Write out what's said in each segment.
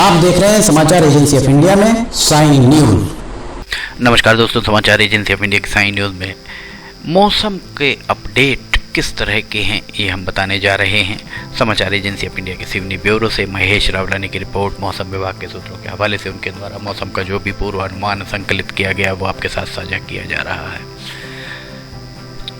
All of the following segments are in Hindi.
आप देख रहे हैं समाचार एजेंसी ऑफ इंडिया में साइन न्यूज। नमस्कार दोस्तों, समाचार एजेंसी ऑफ इंडिया की साइन न्यूज में मौसम के अपडेट किस तरह के हैं ये हम बताने जा रहे हैं। समाचार एजेंसी ऑफ इंडिया के सिवनी ब्यूरो से महेश रावलानी की रिपोर्ट। मौसम विभाग के सूत्रों के हवाले से उनके द्वारा मौसम का जो भी पूर्वानुमान संकलित किया गया वो आपके साथ साझा किया जा रहा है।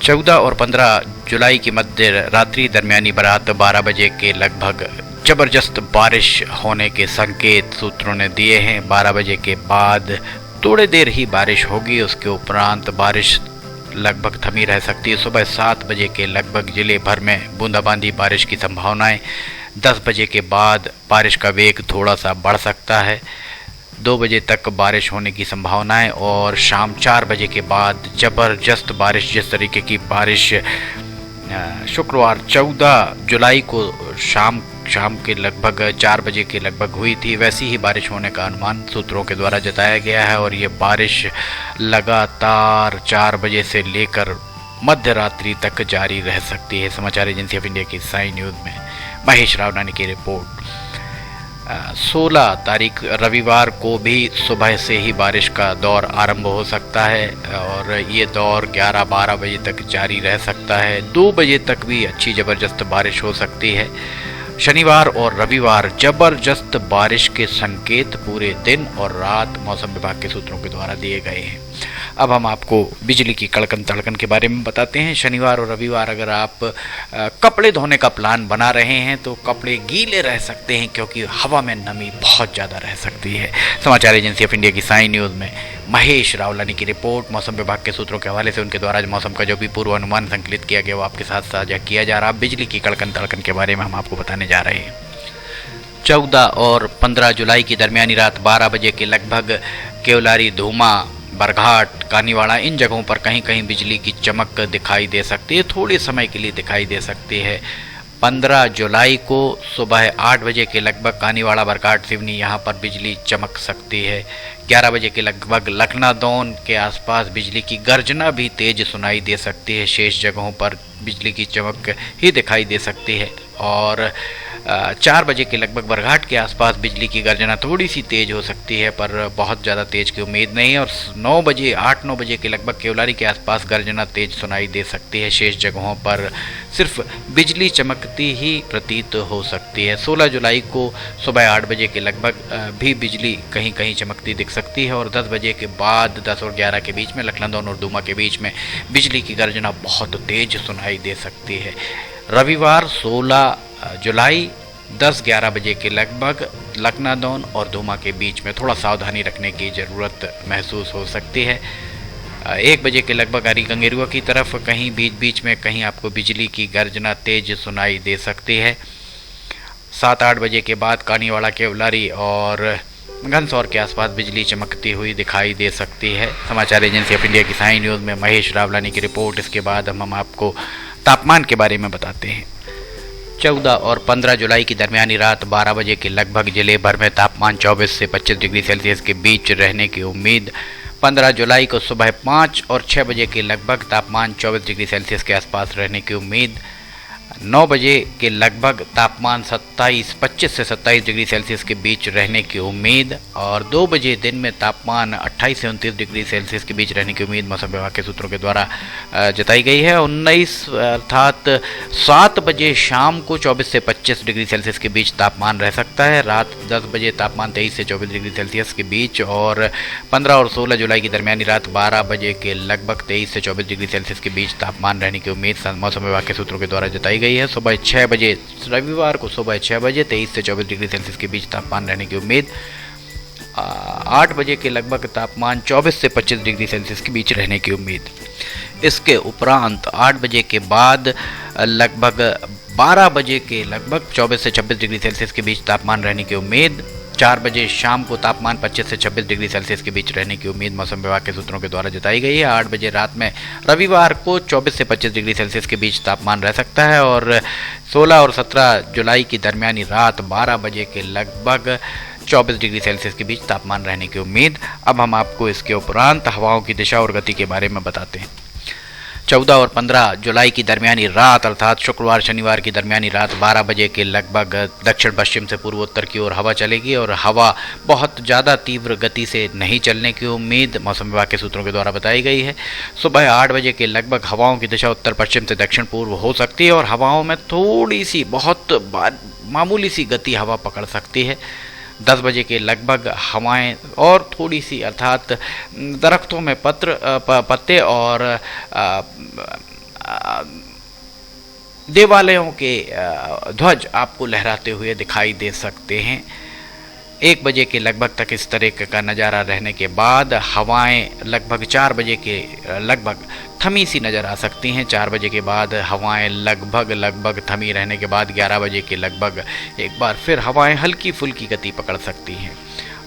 14 और 15 जुलाई की मध्य रात्रि दरमियानी रात 12 बजे के लगभग जबरदस्त बारिश होने के संकेत सूत्रों ने दिए हैं। 12 बजे के बाद थोड़ी देर ही बारिश होगी, उसके उपरांत बारिश लगभग थमी रह सकती है। सुबह 7 बजे के लगभग जिले भर में बूंदाबांदी बारिश की संभावनाएं। 10 बजे के बाद बारिश का वेग थोड़ा सा बढ़ सकता है। 2 बजे तक बारिश होने की संभावनाएं और शाम 4 बजे के बाद ज़बरदस्त बारिश, जिस तरीके की बारिश शुक्रवार 14 जुलाई को शाम के लगभग 4 बजे के लगभग हुई थी, वैसी ही बारिश होने का अनुमान सूत्रों के द्वारा जताया गया है। और ये बारिश लगातार 4 बजे से लेकर मध्य रात्रि तक जारी रह सकती है। समाचार एजेंसी ऑफ इंडिया की साइन न्यूज़ में महेश रावलानी की रिपोर्ट। 16 तारीख रविवार को भी सुबह से ही बारिश का दौर आरंभ हो सकता है और ये दौर 11-12 बजे तक जारी रह सकता है। 2 बजे तक भी अच्छी ज़बरदस्त बारिश हो सकती है। शनिवार और रविवार जबरदस्त बारिश के संकेत पूरे दिन और रात मौसम विभाग के सूत्रों के द्वारा दिए गए हैं। अब हम आपको बिजली की कड़कन तड़कन के बारे में बताते हैं। शनिवार और रविवार अगर आप कपड़े धोने का प्लान बना रहे हैं तो कपड़े गीले रह सकते हैं, क्योंकि हवा में नमी बहुत ज़्यादा रह सकती है। समाचार एजेंसी ऑफ इंडिया की साइन न्यूज़ में महेश रावलानी की रिपोर्ट। मौसम विभाग के सूत्रों के हवाले से उनके द्वारा मौसम का जो भी पूर्वानुमान संकलित किया गया वो आपके साथ साझा किया जा रहा। बिजली की कड़कन तड़कन के बारे में हम आपको बताने जा रहे हैं। 14 और 15 जुलाई की दरमियानी रात 12 बजे के लगभग केवलारी, धूमा, बरघाट, कानीवाड़ा, इन जगहों पर कहीं कहीं बिजली की चमक दिखाई दे सकती है, थोड़े समय के लिए दिखाई दे सकती है। 15 जुलाई को सुबह 8 बजे के लगभग कानीवाड़ा, बरघाट, सिवनी यहाँ पर बिजली चमक सकती है। 11 बजे के लगभग लखनादौन के आसपास बिजली की गर्जना भी तेज सुनाई दे सकती है। शेष जगहों पर बिजली की चमक ही दिखाई दे सकती है। और 4 बजे के लगभग बरघाट के आसपास बिजली की गर्जना थोड़ी सी तेज़ हो सकती है, पर बहुत ज़्यादा तेज़ की उम्मीद नहीं है। और 8-9 बजे के लगभग केवलारी के आसपास गर्जना तेज़ सुनाई दे सकती है। शेष जगहों पर सिर्फ बिजली चमकती ही प्रतीत हो सकती है। 16 जुलाई को सुबह 8 बजे के लगभग भी बिजली कहीं कहीं चमकती दिख सकती है। और 10 बजे के बाद 10 और 11 के बीच में लखनदौन और दूमा के बीच में बिजली की गर्जना बहुत तेज़ सुनाई दे सकती है। रविवार 16 जुलाई 10-11 बजे के लगभग लखनादौन और धूमा के बीच में थोड़ा सावधानी रखने की ज़रूरत महसूस हो सकती है। 1 बजे के लगभग हरी गंगेरुआ की तरफ कहीं बीच बीच में कहीं आपको बिजली की गर्जना तेज सुनाई दे सकती है। 7-8 बजे के बाद कानीवाड़ा, केवलारी और घनसौर के आसपास बिजली चमकती हुई दिखाई दे सकती है। समाचार एजेंसी ऑफ इंडिया की साइन न्यूज़ में महेश रावलानी की रिपोर्ट। इसके बाद हम आपको तापमान के बारे में बताते हैं। 14 और 15 जुलाई की दरमियानी रात 12 बजे के लगभग जिले भर में तापमान 24 से 25 डिग्री सेल्सियस के बीच रहने की उम्मीद। 15 जुलाई को सुबह 5 और 6 बजे के लगभग तापमान 24 डिग्री सेल्सियस के आसपास रहने की उम्मीद। 9 बजे के लगभग तापमान 25 से 27 डिग्री सेल्सियस के बीच रहने की उम्मीद। और 2 बजे दिन में तापमान 28 से 29 डिग्री सेल्सियस के बीच रहने की उम्मीद मौसम विभाग के सूत्रों के द्वारा जताई गई है। 19 अर्थात 7 बजे शाम को 24 से 25 डिग्री सेल्सियस के बीच तापमान रह सकता है। रात 10 बजे तापमान 23 से 24 डिग्री सेल्सियस के बीच। और 15 और 16 जुलाई की दरमियानी रात 12 बजे के लगभग 23 से 24 डिग्री सेल्सियस के बीच तापमान रहने की उम्मीद मौसम विभाग के सूत्रों के द्वारा जताई गई है। सुबह 6 बजे रविवार को सुबह 6 बजे 23 से 24 डिग्री सेल्सियस के बीच तापमान रहने की उम्मीद। 8 बजे के लगभग तापमान 24 से 25 डिग्री सेल्सियस के बीच रहने की उम्मीद। इसके उपरांत 8 बजे के बाद लगभग 12 बजे के लगभग 24 से 26 डिग्री सेल्सियस के बीच तापमान रहने की उम्मीद। 4 बजे शाम को तापमान 25 से 26 डिग्री सेल्सियस के बीच रहने की उम्मीद मौसम विभाग के सूत्रों के द्वारा जताई गई है। 8 बजे रात में रविवार को 24 से 25 डिग्री सेल्सियस के बीच तापमान रह सकता है। और 16 और 17 जुलाई की दरमियानी रात 12 बजे के लगभग 24 डिग्री सेल्सियस के बीच तापमान रहने की उम्मीद। अब हम आपको इसके उपरांत हवाओं की दिशा और गति के बारे में बताते हैं। 14 और 15 जुलाई की दरमियानी रात अर्थात शुक्रवार शनिवार की दरमियानी रात 12 बजे के लगभग दक्षिण पश्चिम से पूर्वोत्तर की ओर हवा चलेगी और हवा बहुत ज़्यादा तीव्र गति से नहीं चलने की उम्मीद मौसम विभाग के सूत्रों के द्वारा बताई गई है। सुबह 8 बजे के लगभग हवाओं की दिशा उत्तर पश्चिम से दक्षिण पूर्व हो सकती है और हवाओं में थोड़ी सी बहुत मामूली सी गति हवा पकड़ सकती है। 10 बजे के लगभग हवाएं और थोड़ी सी अर्थात दरख्तों में पत्ते और देवालयों के ध्वज आपको लहराते हुए दिखाई दे सकते हैं। 1 बजे के लगभग तक इस तरह का नज़ारा रहने के बाद हवाएं लगभग 4 बजे के लगभग थमी सी नज़र आ सकती हैं। 4 बजे के बाद हवाएं लगभग थमी रहने के बाद 11 बजे के लगभग एक बार फिर हवाएं हल्की फुल्की गति पकड़ सकती हैं।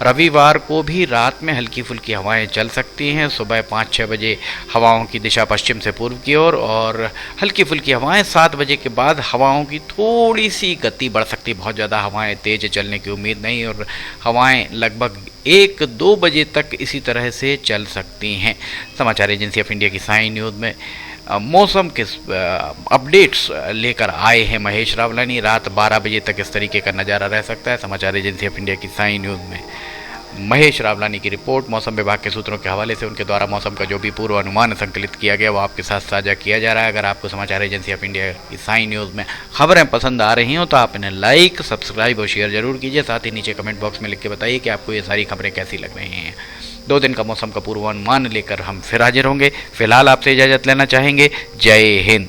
रविवार को भी रात में हल्की फुल्की हवाएं चल सकती हैं। सुबह 5-6 बजे हवाओं की दिशा पश्चिम से पूर्व की ओर और हल्की फुल्की हवाएं 7 बजे के बाद हवाओं की थोड़ी सी गति बढ़ सकती है। बहुत ज़्यादा हवाएं तेज चलने की उम्मीद नहीं और हवाएं लगभग 1-2 बजे तक इसी तरह से चल सकती हैं। समाचार एजेंसी ऑफ इंडिया की साइन न्यूज़ में मौसम के अपडेट्स लेकर आए हैं महेश रावलानी। रात 12 बजे तक इस तरीके का नज़ारा रह सकता है। समाचार एजेंसी ऑफ इंडिया की साइन न्यूज़ में महेश रावलानी की रिपोर्ट मौसम विभाग के सूत्रों के हवाले से उनके द्वारा मौसम का जो भी पूर्व अनुमान संकलित किया गया वो आपके साथ साझा किया जा रहा है। अगर आपको समाचार एजेंसी ऑफ इंडिया की साइन न्यूज़ में खबरें पसंद आ रही हो तो आप इन्हें लाइक, सब्सक्राइब और शेयर जरूर कीजिए। साथ ही नीचे कमेंट बॉक्स में लिख के बताइए कि आपको ये सारी खबरें कैसी लग रही हैं। 2 दिन का मौसम का पूर्वानुमान लेकर हम फिर हाजिर होंगे। फिलहाल आपसे इजाज़त लेना चाहेंगे। जय हिंद।